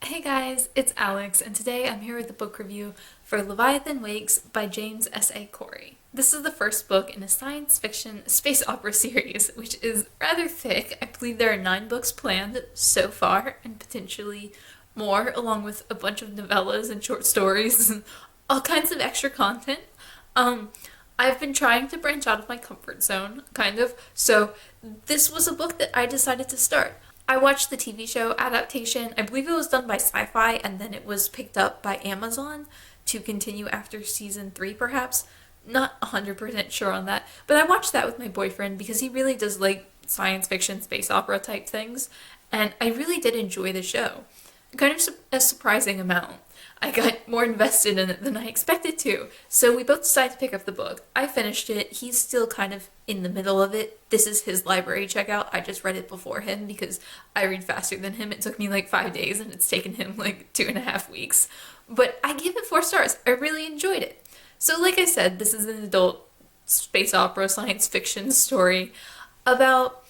Hey guys, it's Alex, and today I'm here with a book review for Leviathan Wakes by James S.A. Corey. This is the first book in a science fiction space opera series, which is rather thick. I believe there are 9 books planned so far, and potentially more, along with a bunch of novellas and short stories and all kinds of extra content. Um, I've been trying to branch out of my comfort zone, kind of, so this was a book that I decided to start. I watched the TV show adaptation. I believe it was done by Sci-Fi and then it was picked up by Amazon to continue after season 3 perhaps. Not 100% sure on that, but I watched that with my boyfriend because he really does like science fiction, space opera type things, and I really did enjoy the show. Kind of a surprising amount. I got more invested in it than I expected to. So we both decided to pick up the book. I finished it. He's still kind of in the middle of it. This is his library checkout. I just read it before him because I read faster than him. It took me like 5 days and it's taken him like 2.5 weeks. But I gave it 4 stars. I really enjoyed it. So like I said, this is an adult space opera science fiction story about,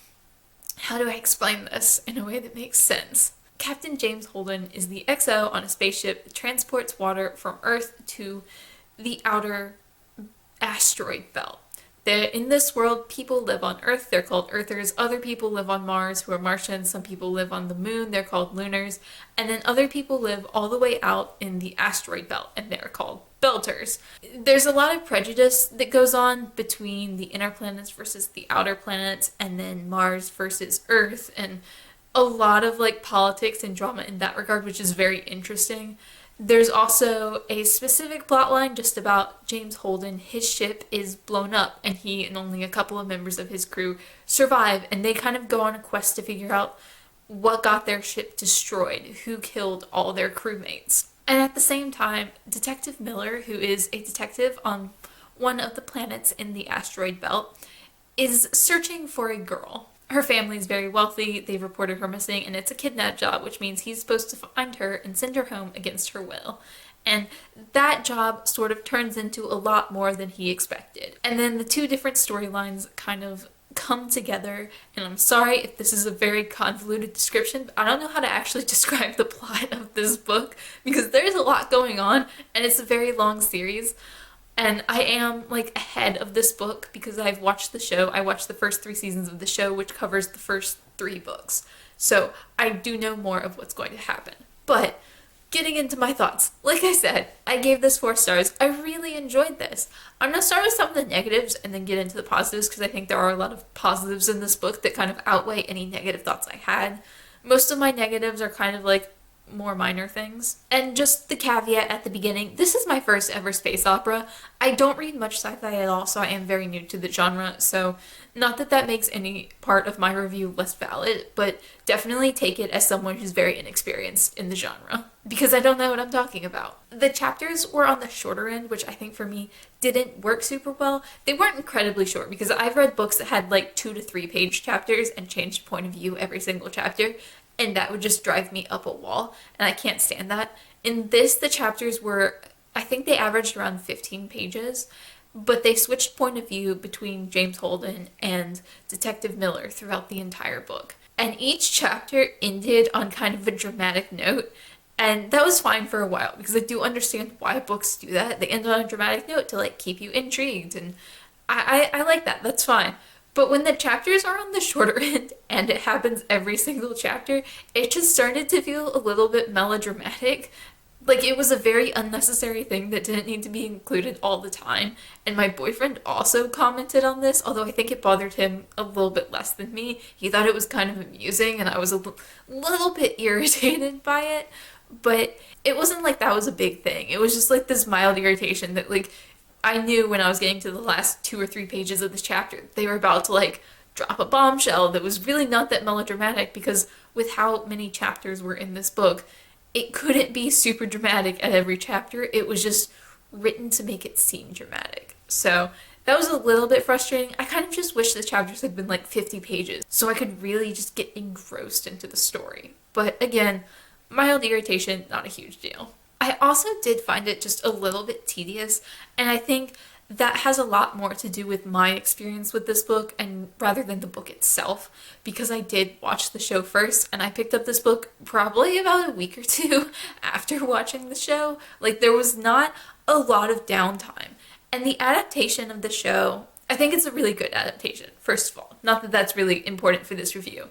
how do I explain this in a way that makes sense? Captain James Holden is the XO on a spaceship that transports water from Earth to the outer asteroid belt. In this world, people live on Earth, they're called Earthers. Other people live on Mars, who are Martians. Some people live on the moon, they're called Lunars. And then other people live all the way out in the asteroid belt, and they're called Belters. There's a lot of prejudice that goes on between the inner planets versus the outer planets, and then Mars versus Earth, and a lot of like politics and drama in that regard, which is very interesting. There's also a specific plotline just about James Holden. His ship is blown up and he and only a couple of members of his crew survive, and they kind of go on a quest to figure out what got their ship destroyed, who killed all their crewmates. And at the same time, Detective Miller, who is a detective on one of the planets in the asteroid belt, is searching for a girl. Her family is very wealthy, they've reported her missing, and it's a kidnap job, which means he's supposed to find her and send her home against her will. And that job sort of turns into a lot more than he expected. And then the 2 different storylines kind of come together, and I'm sorry if this is a very convoluted description, but I don't know how to actually describe the plot of this book because there's a lot going on, and it's a very long series. And I am like ahead of this book because I've watched the show. I watched the first 3 seasons of the show, which covers the first 3 books. So I do know more of what's going to happen. But getting into my thoughts, like I said, I gave this 4 stars. I really enjoyed this. I'm going to start with some of the negatives and then get into the positives because I think there are a lot of positives in this book that kind of outweigh any negative thoughts I had. Most of my negatives are kind of like more minor things. And just the caveat at the beginning, this is my first ever space opera. I don't read much sci-fi at all, so I am very new to the genre, so not that that makes any part of my review less valid, but definitely take it as someone who's very inexperienced in the genre, because I don't know what I'm talking about. The chapters were on the shorter end, which I think for me didn't work super well. They weren't incredibly short, because I've read books that had like 2 to 3 page chapters and changed point of view every single chapter, and that would just drive me up a wall, and I can't stand that. In this, the chapters were, I think they averaged around 15 pages, but they switched point of view between James Holden and Detective Miller throughout the entire book. And each chapter ended on kind of a dramatic note, and that was fine for a while, because I do understand why books do that. They end on a dramatic note to like keep you intrigued, and I like that, that's fine. But when the chapters are on the shorter end, and it happens every single chapter, it just started to feel a little bit melodramatic. Like it was a very unnecessary thing that didn't need to be included all the time. And my boyfriend also commented on this, although I think it bothered him a little bit less than me. He thought it was kind of amusing, and I was a little bit irritated by it. But it wasn't like that was a big thing. It was just like this mild irritation that like I knew when I was getting to the last 2 or 3 pages of this chapter, they were about to like drop a bombshell that was really not that melodramatic, because with how many chapters were in this book, it couldn't be super dramatic at every chapter. It was just written to make it seem dramatic. So that was a little bit frustrating. I kind of just wish the chapters had been like 50 pages so I could really just get engrossed into the story. But again, mild irritation, not a huge deal. I also did find it just a little bit tedious, and I think that has a lot more to do with my experience with this book and rather than the book itself, because I did watch the show first and I picked up this book probably about a week or two after watching the show. Like there was not a lot of downtime. And the adaptation of the show, I think it's a really good adaptation, first of all. Not that that's really important for this review,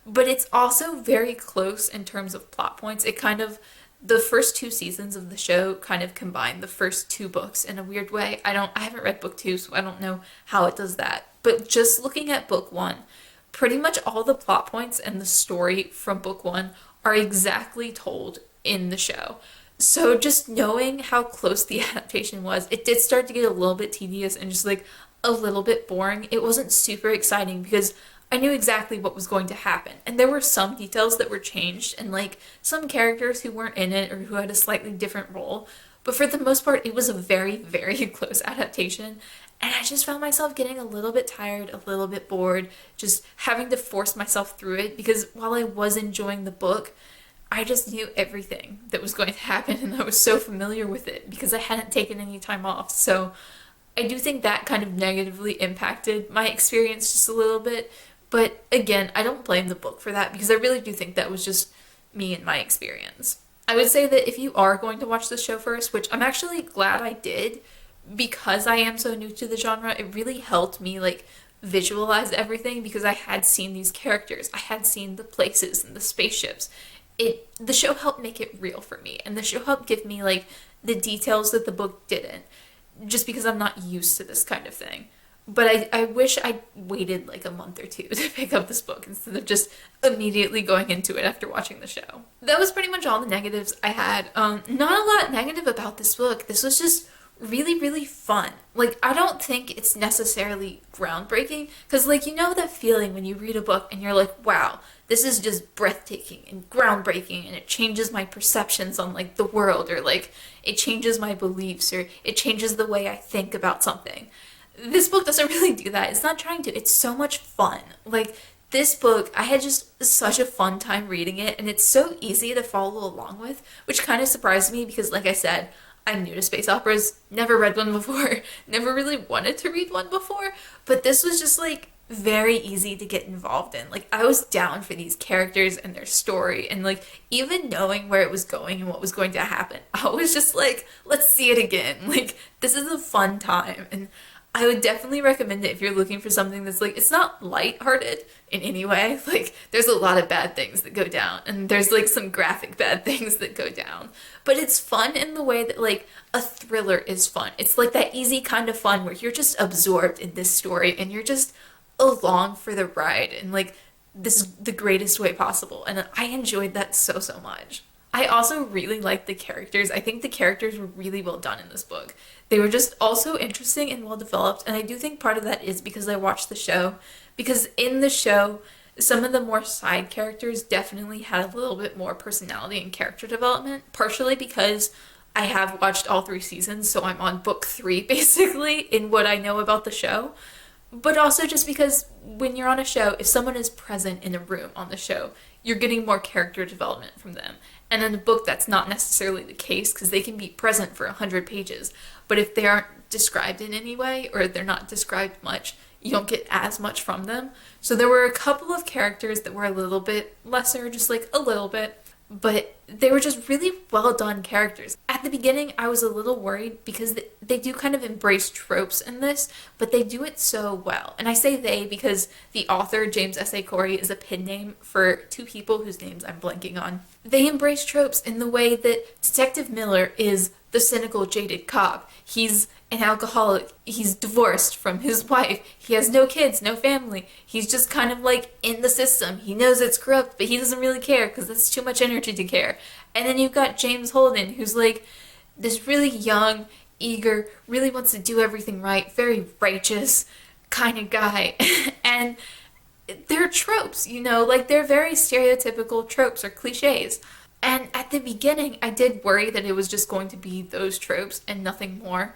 but it's also very close in terms of plot points. It kind of the first two seasons of the show kind of combine the first two books in a weird way. I haven't read book two, so I don't know how it does that. But just looking at book one, pretty much all the plot points and the story from book one are exactly told in the show. So just knowing how close the adaptation was, it did start to get a little bit tedious and just like a little bit boring. It wasn't super exciting because I knew exactly what was going to happen. And there were some details that were changed and like some characters who weren't in it or who had a slightly different role. But for the most part, it was a very, very close adaptation. And I just found myself getting a little bit tired, a little bit bored, just having to force myself through it because while I was enjoying the book, I just knew everything that was going to happen and I was so familiar with it because I hadn't taken any time off. So I do think that kind of negatively impacted my experience just a little bit. But again, I don't blame the book for that because I really do think that was just me and my experience. I would say that if you are going to watch the show first, which I'm actually glad I did because I am so new to the genre, it really helped me like visualize everything because I had seen these characters, I had seen the places and the spaceships. The show helped make it real for me and the show helped give me like the details that the book didn't just because I'm not used to this kind of thing. But I wish I waited like a month or two to pick up this book instead of just immediately going into it after watching the show. That was pretty much all the negatives I had. Not a lot negative about this book. This was just really, really fun. Like, I don't think it's necessarily groundbreaking because, like, you know that feeling when you read a book and you're like, wow, this is just breathtaking and groundbreaking and it changes my perceptions on, like, the world or, like, it changes my beliefs or it changes the way I think about something. This book doesn't really do that. It's not trying to. It's so much fun. Like, this book, I had just such a fun time reading it, and it's so easy to follow along with, which kind of surprised me because, like I said, I'm new to space operas, never read one before, never really wanted to read one before, but this was just, like, very easy to get involved in. Like, I was down for these characters and their story, and, like, even knowing where it was going and what was going to happen, I was just like, let's see it again. Like, this is a fun time, and I would definitely recommend it if you're looking for something that's like, it's not lighthearted in any way. Like, there's a lot of bad things that go down, and there's like some graphic bad things that go down. But it's fun in the way that like a thriller is fun. It's like that easy kind of fun where you're just absorbed in this story and you're just along for the ride and like this is the greatest way possible. And I enjoyed that so, so much. I also really liked the characters. I think the characters were really well done in this book. They were just also interesting and well developed, and I do think part of that is because I watched the show. Because in the show, some of the more side characters definitely had a little bit more personality and character development, partially because I have watched all three seasons, so I'm on book 3 basically in what I know about the show. But also just because when you're on a show, if someone is present in a room on the show, you're getting more character development from them. And in a book, that's not necessarily the case because they can be present for 100 pages. But if they aren't described in any way or they're not described much, you don't get as much from them. So there were a couple of characters that were a little bit lesser, just like a little bit. But they were just really well done characters. At the beginning, I was a little worried because they do kind of embrace tropes in this, but they do it so well. And I say they because the author, James S.A. Corey, is a pen name for two people whose names I'm blanking on. They embrace tropes in the way that Detective Miller is the cynical, jaded cop. He's an alcoholic. He's divorced from his wife. He has no kids, no family. He's just kind of like in the system. He knows it's corrupt, but he doesn't really care because that's too much energy to care. And then you've got James Holden, who's like this really young, eager, really wants to do everything right, very righteous kind of guy. And they're tropes, you know, like they're very stereotypical tropes or cliches. And at the beginning, I did worry that it was just going to be those tropes and nothing more.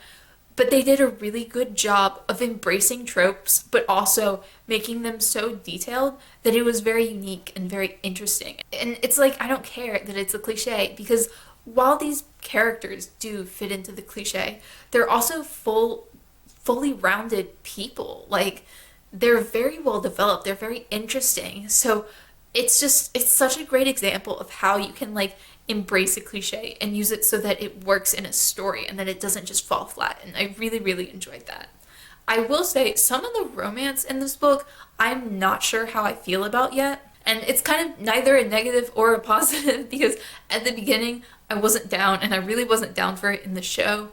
But they did a really good job of embracing tropes, but also making them so detailed that it was very unique and very interesting. And it's like, I don't care that it's a cliche, because while these characters do fit into the cliche, they're also full fully rounded people. Like, they're very well developed, they're very interesting. So it's such a great example of how you can like embrace a cliche and use it so that it works in a story and that it doesn't just fall flat. And I really, really enjoyed that. I will say some of the romance in this book I'm not sure how I feel about yet. And it's kind of neither a negative or a positive because at the beginning I wasn't down and I really wasn't down for it in the show.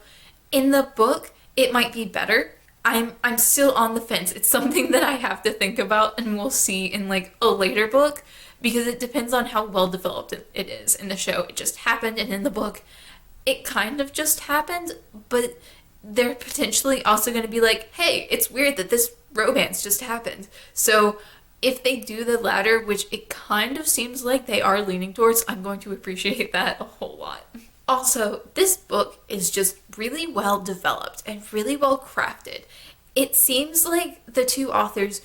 In the book, it might be better. I'm still on the fence. It's something that I have to think about and we'll see in like a later book because it depends on how well developed it is. In the show, it just happened, and in the book, it kind of just happened, but they're potentially also going to be like, hey, it's weird that this romance just happened. So if they do the latter, which it kind of seems like they are leaning towards, I'm going to appreciate that a whole lot. Also, this book is just really well developed and really well crafted. It seems like the two authors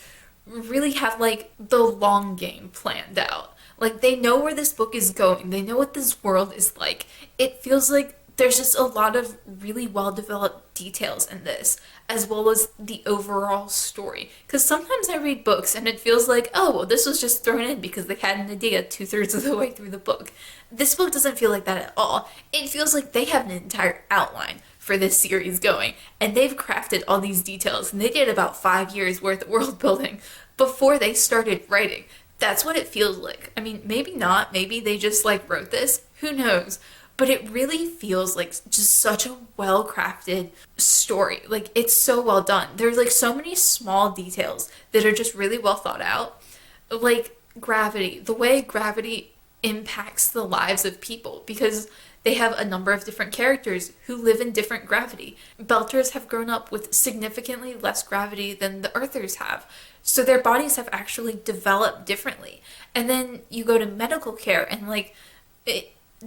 really have like the long game planned out. Like they know where this book is going. They know what this world is like. It feels like there's just a lot of really well developed details in this, as well as the overall story. Because sometimes I read books and it feels like, oh, well, this was just thrown in because they had an idea 2/3 of the way through the book. This book doesn't feel like that at all. It feels like they have an entire outline for this series going, and they've crafted all these details, and they did about 5 years worth of world building before they started writing. That's what it feels like. I mean, maybe not. Maybe they just like wrote this. Who knows? But it really feels like just such a well-crafted story. Like, it's so well done. There's like so many small details that are just really well thought out. Like gravity, the way gravity impacts the lives of people, because they have a number of different characters who live in different gravity. Belters have grown up with significantly less gravity than the Earthers have. So their bodies have actually developed differently. And then you go to medical care and like,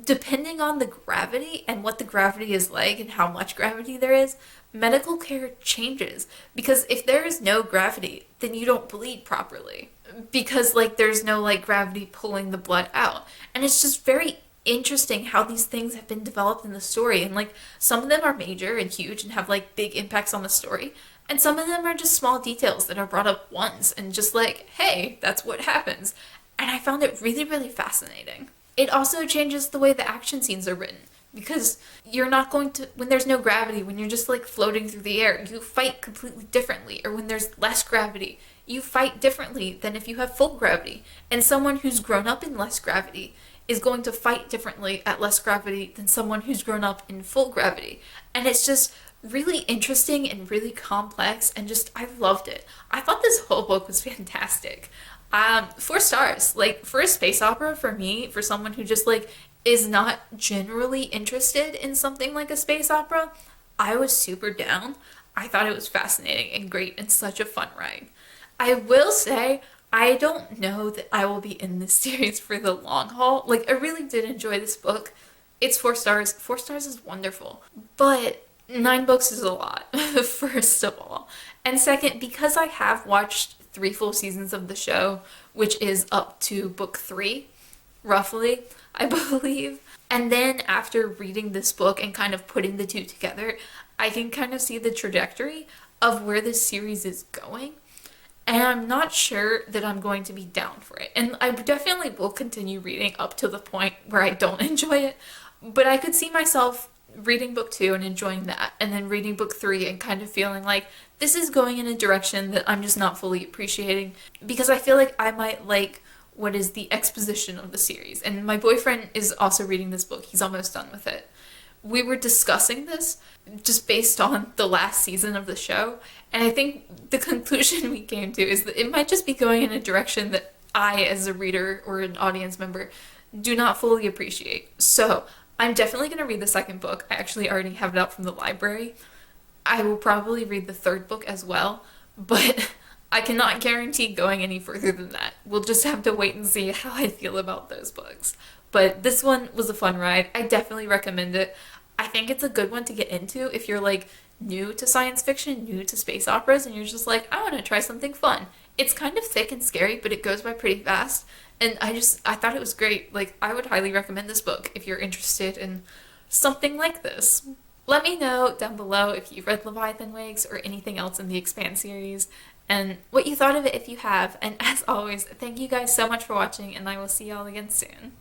depending on the gravity and what the gravity is like and how much gravity there is, medical care changes. Because if there is no gravity, then you don't bleed properly. Because like there's no like gravity pulling the blood out. And it's just very interesting how these things have been developed in the story. And like some of them are major and huge and have like big impacts on the story. And some of them are just small details that are brought up once and just like, hey, that's what happens. And I found it really, really fascinating. It also changes the way the action scenes are written, because you're not going to, when there's no gravity, when you're just like floating through the air, you fight completely differently. Or when there's less gravity, you fight differently than if you have full gravity. And someone who's grown up in less gravity is going to fight differently at less gravity than someone who's grown up in full gravity. And it's just really interesting and really complex, and just, I loved it. I thought this whole book was fantastic. 4 stars. Like, for a space opera, for me, for someone who just like is not generally interested in something like a space opera, I was super down. I thought it was fascinating and great and such a fun ride. I will say, I don't know that I will be in this series for the long haul. Like, I really did enjoy this book. It's 4 stars. 4 stars is wonderful. But 9 books is a lot, first of all. And second, because I have watched 3 full seasons of the show, which is up to book 3, roughly, I believe. And then after reading this book and kind of putting the two together, I can kind of see the trajectory of where this series is going. And I'm not sure that I'm going to be down for it. And I definitely will continue reading up to the point where I don't enjoy it. But I could see myself reading book 2 and enjoying that, and then reading book 3 and kind of feeling like this is going in a direction that I'm just not fully appreciating, because I feel like I might like what is the exposition of the series. And my boyfriend is also reading this book. He's almost done with it. We were discussing this just based on the last season of the show, and I think the conclusion we came to is that it might just be going in a direction that I, as a reader or an audience member, do not fully appreciate. So I'm definitely going to read the second book. I actually already have it out from the library. I will probably read the third book as well, but I cannot guarantee going any further than that. We'll just have to wait and see how I feel about those books. But this one was a fun ride. I definitely recommend it. I think it's a good one to get into if you're like new to science fiction, new to space operas, and you're just like, I want to try something fun. It's kind of thick and scary, but it goes by pretty fast. And I thought it was great. Like, I would highly recommend this book if you're interested in something like this. Let me know down below if you've read Leviathan Wakes or anything else in the Expanse series, and what you thought of it if you have. And as always, thank you guys so much for watching, and I will see y'all again soon.